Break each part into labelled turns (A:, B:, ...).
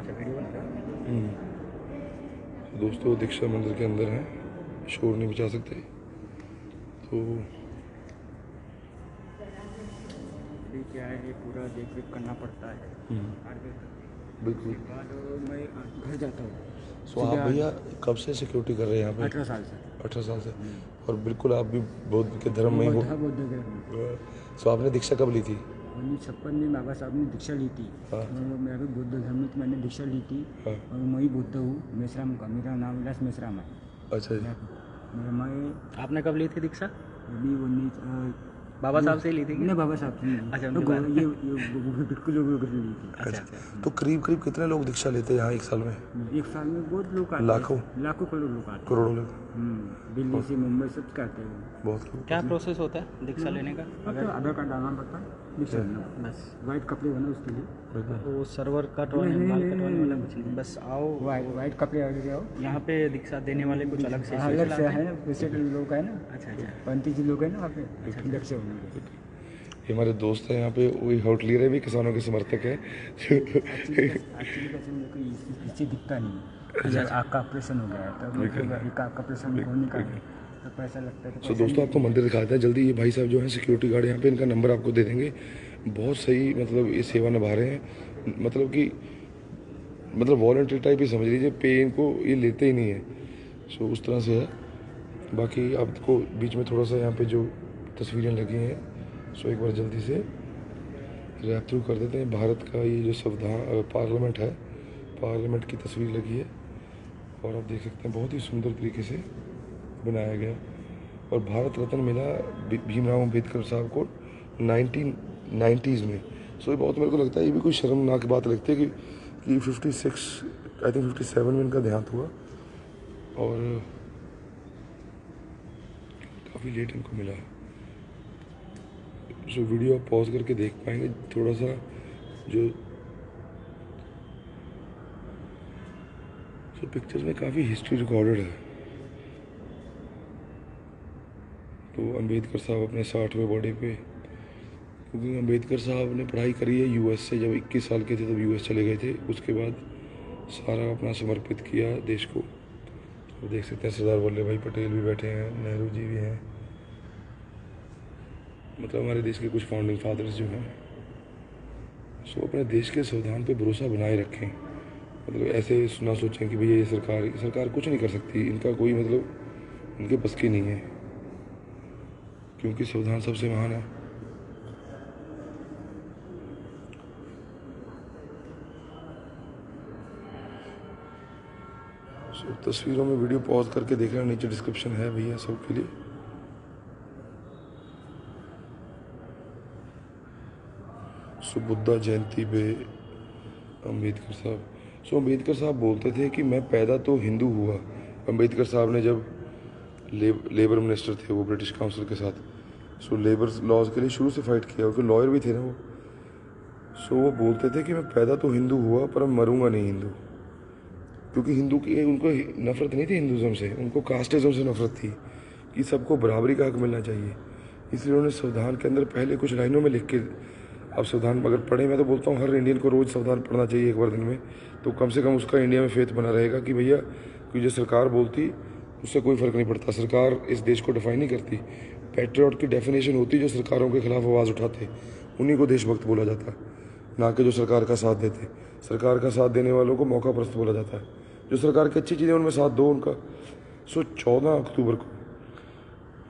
A: अच्छा वीडियो बना रहे
B: तो दोस्तों दीक्षा मंदिर के अंदर हैं, शोर नहीं बचा सकते तो
A: अभी क्या है, ये पूरा देख रेख करना पड़ता है आगे तक।
B: बिल्कुल।
A: उसके बाद मैं घर जाता हूँ।
B: सो आप भैया कब से सिक्योरिटी कर रहे हैं यहाँ पे?
A: 18 साल से।
B: 18 साल से। और बिल्कुल आप भी बौद्ध के धर्म में हो। सो आपने दीक्षा कब ली थी?
A: 1956 में बाबा साहब ने दीक्षा ली थी।
B: हाँ।
A: मैं भी बौद्ध धर्म में मैंने दीक्षा ली थी।
B: हाँ।
A: और मैं ही बुद्ध हूँ, मेसराम का। मेरा नाम विलास मेसराम है।
B: अच्छा जी।
A: मैं
C: आपने कब ली थी दीक्षा?
A: अभी 19
C: बाबा साहब से ही ली थी?
A: नहीं, बाबा साहब से।
C: अच्छा,
A: तो ये बिल्कुल लोगों से ली थी।
C: अच्छा।
B: तो करीब करीब कितने लोग दीक्षा लेते हैं यहाँ एक साल में?
A: एक साल में बहुत लोग आते हैं।
B: लाखों
A: करोड़ों लोग आते हैं।
B: करोड़ों लोग।
A: दिल्ली से मुंबई सब के आते हैं।
B: बहुत लोग।
C: क्या प्रोसेस होता है दीक्षा लेने का?
A: अगर आधार कार्ड डालना पड़ता है, दीक्षा लेना
C: बस
A: वाइट कपड़े बना उसके लिए।
C: वो सर्वर कटवाने बाल कटवाने वाला कुछ नहीं, बस आओ
A: वाइट कपड़े आगे जाओ।
C: यहाँ पे दीक्षा देने वाले कुछ अलग से
A: अलग से है ना, पेशेंट लोग है ना।
C: अच्छा अच्छा।
A: 35 लोग है ना वहाँ पे, अलग से होंगे।
B: ये हमारे दोस्त हैं यहाँ पे, वही होटलियर है भी, किसानों के समर्थक है।
A: एक्चुअली इससे दिखता नहीं। आँख का ऑपरेशन हो गया है, तब एक आँख का ऑपरेशन होने का तो पैसा लगता है।
B: सो दोस्तों आपको मंदिर दिखाते हैं जल्दी। ये भाई साहब जो हैं सिक्योरिटी गार्ड यहाँ पे, इनका नंबर आपको दे देंगे। बहुत सही मतलब ये सेवा निभा रहे हैं, मतलब वॉलंटियर टाइप ही समझ लीजिए, पे इनको ये लेते ही नहीं है। सो उस तरह से है। बाकी आपको बीच में थोड़ा सा यहाँ पे जो तस्वीरें लगी हैं, सो एक बार जल्दी से रैप थ्रू कर देते हैं। भारत का ये जो संविधान पार्लियामेंट है, पार्लियामेंट की तस्वीर लगी है और आप देख सकते हैं बहुत ही सुंदर तरीके से बनाया गया। और भारत रत्न मिला भीमराव अम्बेडकर साहब को 1990s में। सो ये बहुत मेरे को लगता है ये भी कोई शर्मनाक बात लगती है कि 56 आई थिंक 57 में इनका देहांत हुआ और काफ़ी लेट इनको मिला। सो वीडियो आप पॉज करके देख पाएंगे थोड़ा सा जो पिक्चर्स में काफ़ी हिस्ट्री रिकॉर्डेड है। तो अम्बेडकर साहब अपने 60वें बर्थडे पे, क्योंकि अम्बेडकर साहब ने पढ़ाई करी है यूएस से, जब 21 साल के थे तब यूएस चले गए थे। उसके बाद सारा अपना समर्पित किया देश को। तो देख सकते हैं सरदार वल्लभ भाई पटेल भी बैठे हैं, नेहरू जी भी हैं, मतलब हमारे देश के कुछ फाउंडिंग फादर्स जो हैं। सो अपने देश के संविधान पे भरोसा बनाए रखें। मतलब ऐसे ना सोचें कि भैया ये सरकार कुछ नहीं कर सकती, इनका कोई मतलब इनके बस की नहीं है, क्योंकि संविधान सबसे महान है। सो तस्वीरों में वीडियो पॉज करके देख रहे हैं, नीचे डिस्क्रिप्शन है भैया सबके लिए। सो बुद्धा जयंती पे अम्बेडकर साहब, अम्बेडकर साहब बोलते थे कि मैं पैदा तो हिंदू हुआ। अम्बेडकर साहब ने जब लेबर मिनिस्टर थे वो ब्रिटिश काउंसिल के साथ, सो लेबर लॉज के लिए शुरू से फाइट किया, क्योंकि लॉयर भी थे ना वो। सो वो बोलते थे कि मैं पैदा तो हिंदू हुआ पर मैं मरूंगा नहीं हिंदू, क्योंकि हिंदू की उनको नफरत नहीं थी हिंदुज़म से, उनको कास्टिज्म से नफरत थी कि सबको बराबरी का हक मिलना चाहिए। इसलिए उन्होंने संविधान के अंदर पहले कुछ लाइनों में लिख के, अब संविधान अगर पढ़े, मैं तो बोलता हूँ हर इंडियन को रोज़ संविधान पढ़ना चाहिए एक बार दिन में, तो कम से कम उसका इंडिया में फेथ बना रहेगा कि भैया कि जो सरकार बोलती उससे कोई फ़र्क नहीं पड़ता, सरकार इस देश को डिफाइन नहीं करती। पैट्रियट की डेफिनेशन होती जो सरकारों के खिलाफ आवाज़ उठाते, उन्हीं को देशभक्त बोला जाता, ना कि जो सरकार का साथ देते। सरकार का साथ देने वालों को मौका परस्त बोला जाता है। जो सरकार की अच्छी चीज़ें उनमें साथ दो उनका। सो 14 अक्टूबर को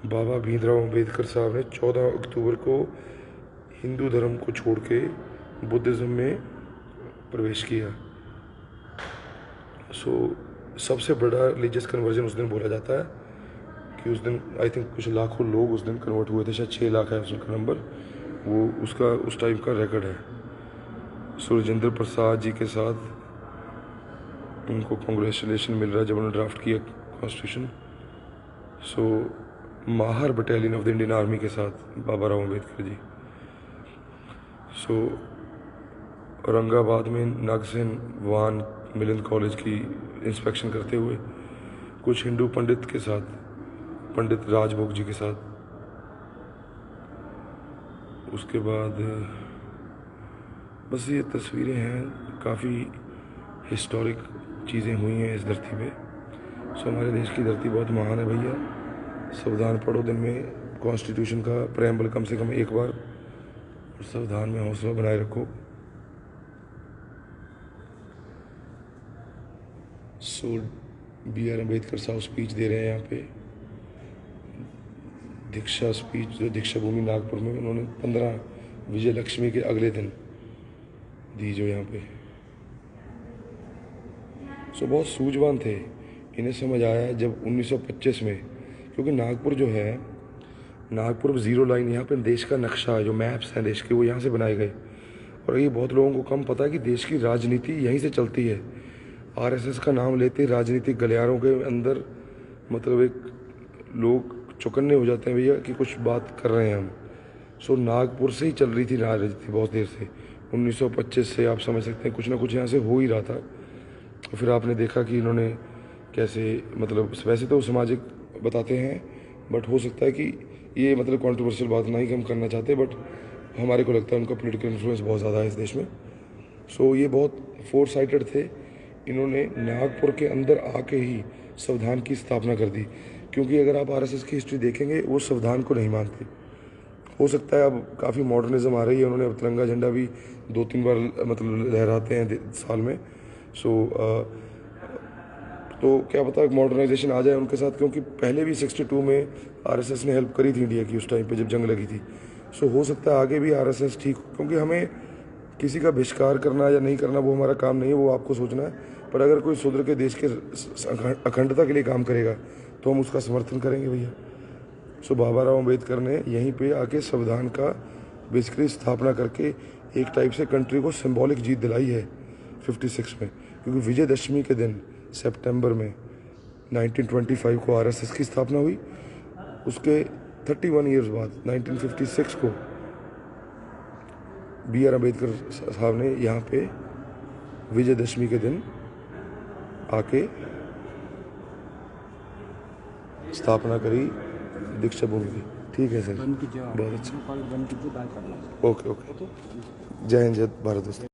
B: बाबा भीमराव अम्बेडकर साहब ने 14 अक्टूबर को हिंदू धर्म को छोड़ के बुद्धिज़्म में प्रवेश किया। सो सबसे बड़ा रिलीजियस कन्वर्जन उस दिन बोला जाता है कि उस दिन आई थिंक कुछ लाखों लोग उस दिन कन्वर्ट हुए थे, शायद 6 लाख है उसका नंबर, वो उसका उस टाइम का रिकॉर्ड है। सो राजेंद्र प्रसाद जी के साथ उनको कॉन्ग्रेचुलेशन मिल रहा है जब उन्होंने ड्राफ्ट किया constitution. So Mahar battalion of the Indian army के साथ बाबा राव अम्बेडकर जी। सो औरंगाबाद में नागसेन वान मिलन कॉलेज की इंस्पेक्शन करते हुए कुछ हिंदू पंडित के साथ, पंडित राजभोग जी के साथ। उसके बाद बस ये तस्वीरें हैं, काफ़ी हिस्टोरिक चीज़ें हुई हैं इस धरती पे। सो हमारे देश की धरती बहुत महान है भैया। संविधान पढ़ो दिन में, कॉन्स्टिट्यूशन का प्रेम्बल कम से कम एक बार, और संविधान में हौसला बनाए रखो। सो B.R. अम्बेडकर साहब स्पीच दे रहे हैं यहाँ पे, दीक्षा स्पीच, जो दीक्षा भूमि नागपुर में उन्होंने 15 विजय लक्ष्मी के अगले दिन दी जो यहाँ पे। सो बहुत सूझवान थे, इन्हें समझ आया जब 1925 में, क्योंकि नागपुर जो है, नागपुर जीरो लाइन, यहाँ पे देश का नक्शा जो मैप्स हैं देश के, वो यहाँ से बनाए गए। और ये बहुत लोगों को कम पता है कि देश की राजनीति यहीं से चलती है। RSS का नाम लेते राजनीतिक गलियारों के अंदर मतलब एक लोग चौकन्ने हो जाते हैं भैया कि कुछ बात कर रहे हैं हम। सो नागपुर से ही चल रही थी राजनीति बहुत देर से, 1925 से। आप समझ सकते हैं कुछ ना कुछ यहाँ से हो ही रहा था। तो फिर आपने देखा कि इन्होंने कैसे, मतलब वैसे तो सामाजिक बताते हैं, बट हो सकता है कि ये मतलब कंट्रोवर्शियल बात नहीं हम करना चाहते, बट हमारे को लगता है उनका पॉलिटिकल इन्फ्लुएंस बहुत ज़्यादा है इस देश में। सो ये बहुत फोर साइटेड थे। इन्होंने नागपुर के अंदर आके ही संविधान की स्थापना कर दी, क्योंकि अगर आप RSS की हिस्ट्री देखेंगे वो संविधान को नहीं मानते। हो सकता है अब काफ़ी मॉडर्निज्म आ रही है, उन्होंने अब तिरंगा झंडा भी 2-3 बार मतलब लहराते हैं साल में। सो तो क्या पता मॉडर्नाइजेशन आ जाए उनके साथ, क्योंकि पहले भी 62 में RSS ने हेल्प करी थी इंडिया की उस टाइम पे जब जंग लगी थी। सो हो सकता है आगे भी RSS ठीक हो, क्योंकि हमें किसी का बहिष्कार करना या नहीं करना वो हमारा काम नहीं है, वो आपको सोचना है। पर अगर कोई सुधर के देश के अखंडता के लिए काम करेगा तो हम उसका समर्थन करेंगे भैया। सो बाबा राव अम्बेडकर ने यहीं पे आके संविधान का बेसिकली स्थापना करके एक टाइप से कंट्री को सिंबॉलिक जीत दिलाई है 56 में, क्योंकि विजयदशमी के दिन सितंबर में 1925 को RSS की स्थापना हुई। उसके 31 ईयर्स बाद 1956 को B.R. अम्बेडकर साहब ने यहाँ पे विजयदशमी के दिन आके स्थापना करी दीक्षा भूमि की। ठीक है सर, बहुत अच्छा।
A: बंद कीजिए, बात करना।
B: ओके ओके, जय हिंद, जय भारत दोस्तों।